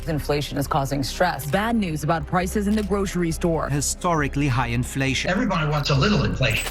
Inflation is causing stress. Bad news about prices in the grocery store. Historically high inflation. Everybody wants a little inflation.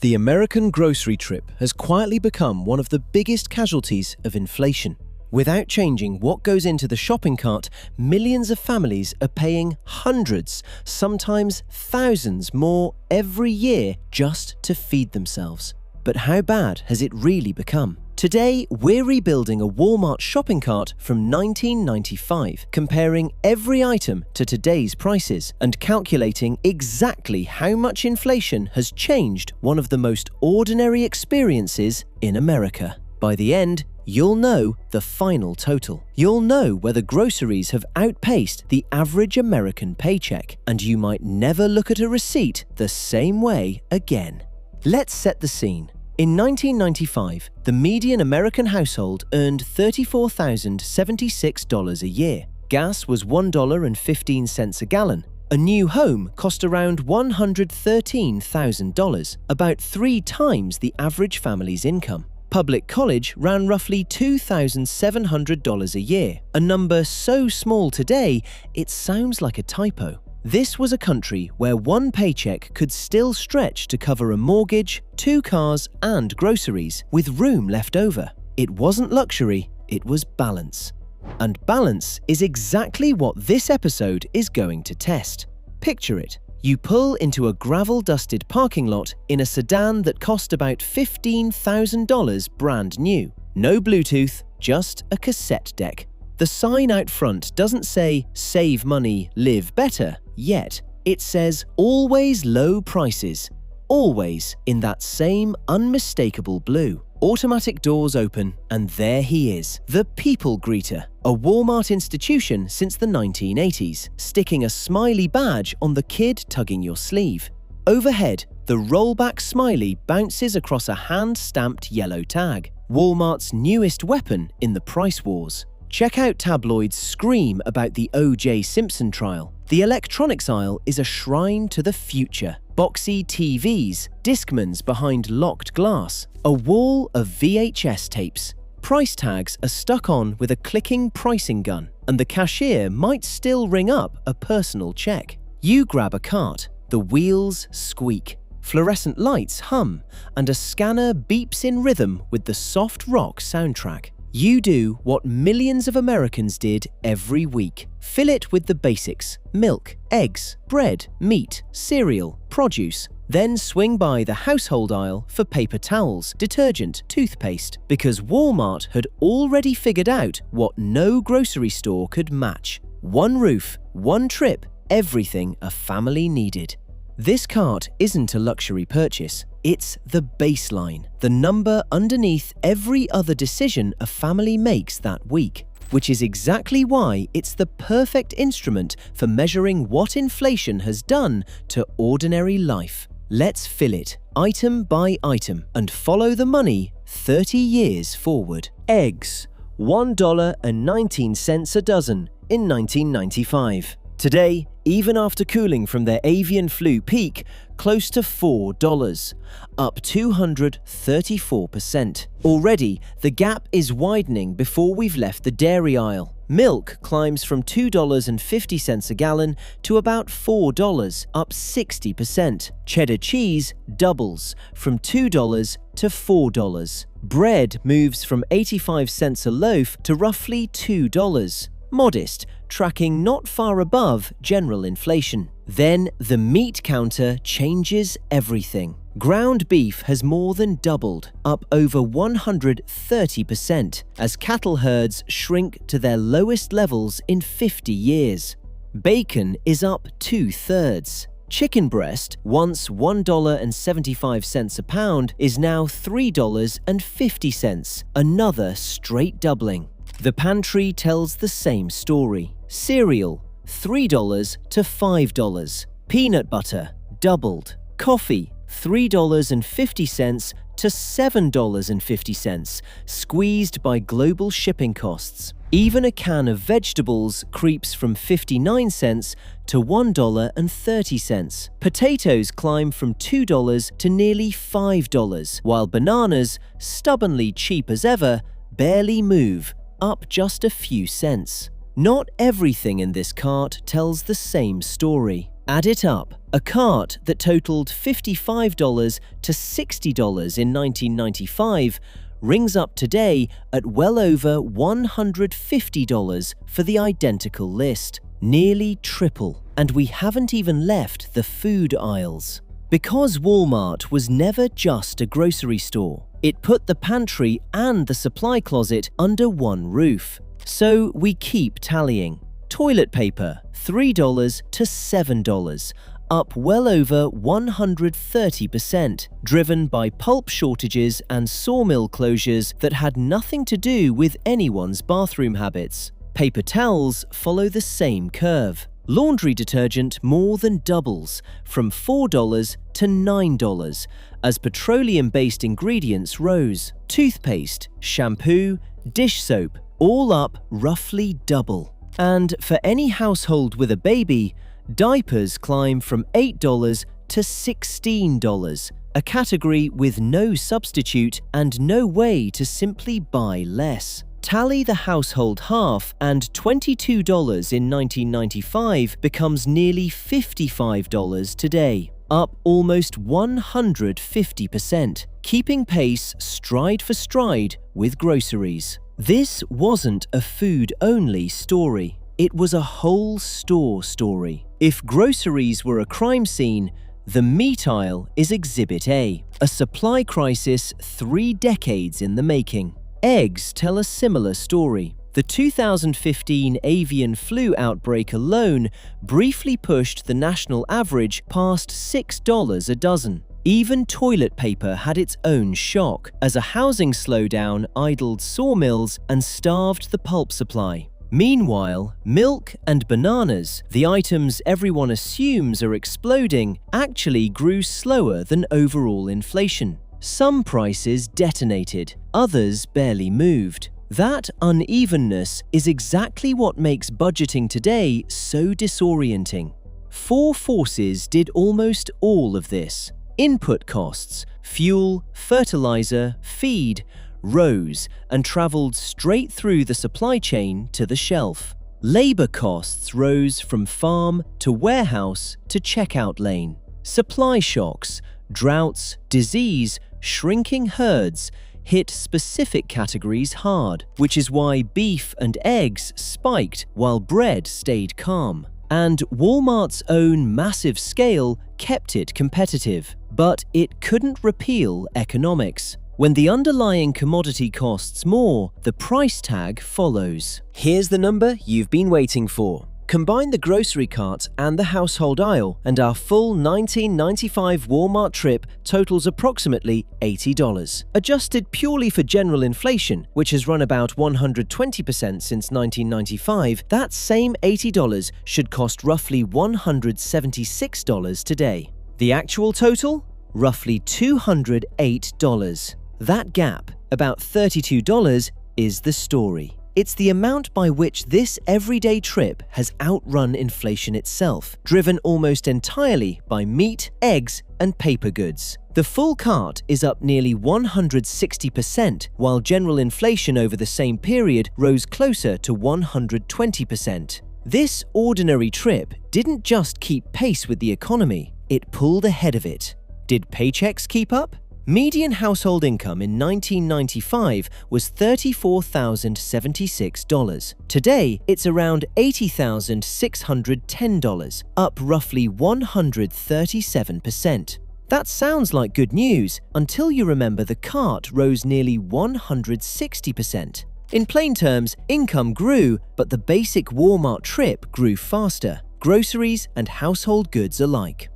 The American grocery trip has quietly become one of the biggest casualties of inflation. Without changing what goes into the shopping cart, millions of families are paying hundreds, sometimes thousands more every year just to feed themselves. But how bad has it really become? Today, we're rebuilding a Walmart shopping cart from 1995, comparing every item to today's prices and calculating exactly how much inflation has changed one of the most ordinary experiences in America. By the end, you'll know the final total. You'll know whether groceries have outpaced the average American paycheck, and you might never look at a receipt the same way again. Let's set the scene. In 1995, the median American household earned $34,076 a year. Gas was $1.15 a gallon. A new home cost around $113,000, about 3 times the average family's income. Public college ran roughly $2,700 a year, a number so small today it sounds like a typo. This was a country where one paycheck could still stretch to cover a mortgage, 2 cars, and groceries, with room left over. It wasn't luxury, it was balance. And balance is exactly what this episode is going to test. Picture it. You pull into a gravel-dusted parking lot in a sedan that cost about $15,000 brand new. No Bluetooth, just a cassette deck. The sign out front doesn't say, "Save money, live better," yet. It says, "Always low prices." Always in that same unmistakable blue. Automatic doors open, and there he is, the people greeter, a Walmart institution since the 1980s, sticking a smiley badge on the kid tugging your sleeve. Overhead, the rollback smiley bounces across a hand-stamped yellow tag, Walmart's newest weapon in the price wars. Checkout tabloids scream about the O.J. Simpson trial. The electronics aisle is a shrine to the future. Boxy TVs, Discmans behind locked glass, a wall of VHS tapes. Price tags are stuck on with a clicking pricing gun, and the cashier might still ring up a personal check. You grab a cart, the wheels squeak, fluorescent lights hum, and a scanner beeps in rhythm with the soft rock soundtrack. You do what millions of Americans did every week. Fill it with the basics: milk, eggs, bread, meat, cereal, produce. Then swing by the household aisle for paper towels, detergent, toothpaste, because Walmart had already figured out what no grocery store could match. One roof, one trip, everything a family needed. This cart isn't a luxury purchase. It's the baseline, the number underneath every other decision a family makes that week, which is exactly why it's the perfect instrument for measuring what inflation has done to ordinary life. Let's fill it, item by item, and follow the money 30 years forward. Eggs, $1.19 a dozen in 1995. Today, even after cooling from their avian flu peak, close to $4, up 234%. Already, the gap is widening before we've left the dairy aisle. Milk climbs from $2.50 a gallon to about $4, up 60%. Cheddar cheese doubles from $2 to $4. Bread moves from 85 cents a loaf to roughly $2. Modest, tracking not far above general inflation. Then the meat counter changes everything. Ground beef has more than doubled, up over 130%, as cattle herds shrink to their lowest levels in 50 years. Bacon is up 2/3. Chicken breast, once $1.75 a pound, is now $3.50, another straight doubling. The pantry tells the same story. Cereal, $3 to $5. Peanut butter, doubled. Coffee, $3.50 to $7.50, squeezed by global shipping costs. Even a can of vegetables creeps from 59 cents to $1.30. Potatoes climb from $2 to nearly $5, while bananas, stubbornly cheap as ever, barely move, up just a few cents. Not everything in this cart tells the same story. Add it up. A cart that totaled $55 to $60 in 1995 rings up today at well over $150 for the identical list. Nearly triple. And we haven't even left the food aisles. Because Walmart was never just a grocery store, it put the pantry and the supply closet under one roof. So we keep tallying. Toilet paper, $3 to $7, up well over 130%, driven by pulp shortages and sawmill closures that had nothing to do with anyone's bathroom habits. Paper towels follow the same curve. Laundry detergent more than doubles, from $4 to $9, as petroleum-based ingredients rose. Toothpaste, shampoo, dish soap, all up roughly double. And for any household with a baby, diapers climb from $8 to $16, a category with no substitute and no way to simply buy less. Tally the household half, and $22 in 1995 becomes nearly $55 today, up almost 150%, keeping pace stride for stride with groceries. This wasn't a food-only story. It was a whole store story. If groceries were a crime scene, the meat aisle is Exhibit A, a supply crisis 3 decades in the making. Eggs tell a similar story. The 2015 avian flu outbreak alone briefly pushed the national average past $6 a dozen. Even toilet paper had its own shock, as a housing slowdown idled sawmills and starved the pulp supply. Meanwhile, milk and bananas, the items everyone assumes are exploding, actually grew slower than overall inflation. Some prices detonated, others barely moved. That unevenness is exactly what makes budgeting today so disorienting. 4 forces did almost all of this. Input costs, fuel, fertilizer, feed, rose and traveled straight through the supply chain to the shelf. Labor costs rose from farm to warehouse to checkout lane. Supply shocks, droughts, disease, shrinking herds hit specific categories hard, which is why beef and eggs spiked while bread stayed calm. And Walmart's own massive scale kept it competitive, but it couldn't repeal economics. When the underlying commodity costs more, the price tag follows. Here's the number you've been waiting for. Combine the grocery cart and the household aisle, and our full 1995 Walmart trip totals approximately $80. Adjusted purely for general inflation, which has run about 120% since 1995, that same $80 should cost roughly $176 today. The actual total? Roughly $208. That gap, about $32, is the story. It's the amount by which this everyday trip has outrun inflation itself, driven almost entirely by meat, eggs, and paper goods. The full cart is up nearly 160%, while general inflation over the same period rose closer to 120%. This ordinary trip didn't just keep pace with the economy, it pulled ahead of it. Did paychecks keep up? Median household income in 1995 was $34,076. Today, it's around $80,610, up roughly 137%. That sounds like good news until you remember the cart rose nearly 160%. In plain terms, income grew, but the basic Walmart trip grew faster, groceries and household goods alike.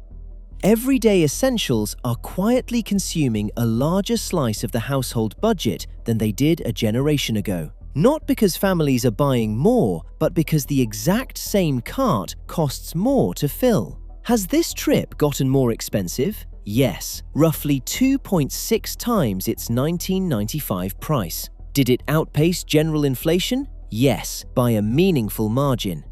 Everyday essentials are quietly consuming a larger slice of the household budget than they did a generation ago. Not because families are buying more, but because the exact same cart costs more to fill. Has this trip gotten more expensive? Yes, roughly 2.6 times its 1995 price. Did it outpace general inflation? Yes, by a meaningful margin.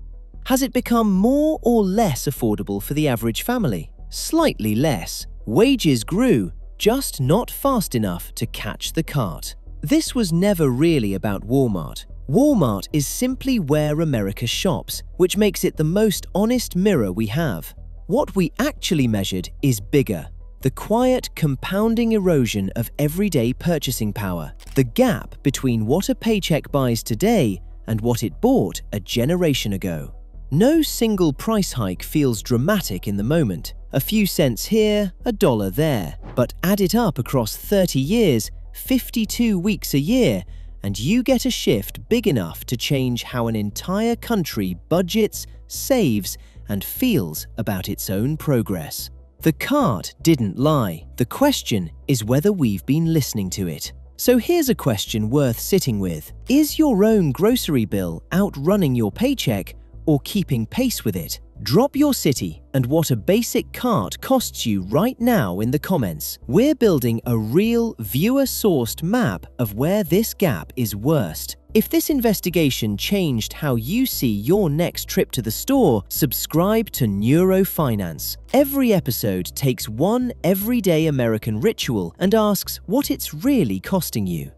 Has it become more or less affordable for the average family? Slightly less. Wages grew, just not fast enough to catch the cart. This was never really about Walmart. Walmart is simply where America shops, which makes it the most honest mirror we have. What we actually measured is bigger. The quiet, compounding erosion of everyday purchasing power. The gap between what a paycheck buys today and what it bought a generation ago. No single price hike feels dramatic in the moment. A few cents here, a dollar there. But add it up across 30 years, 52 weeks a year, and you get a shift big enough to change how an entire country budgets, saves, and feels about its own progress. The cart didn't lie. The question is whether we've been listening to it. So here's a question worth sitting with. Is your own grocery bill outrunning your paycheck or keeping pace with it? Drop your city and what a basic cart costs you right now in the comments. We're building a real viewer-sourced map of where this gap is worst. If this investigation changed how you see your next trip to the store, subscribe to Neuro Finance. Every episode takes one everyday American ritual and asks what it's really costing you.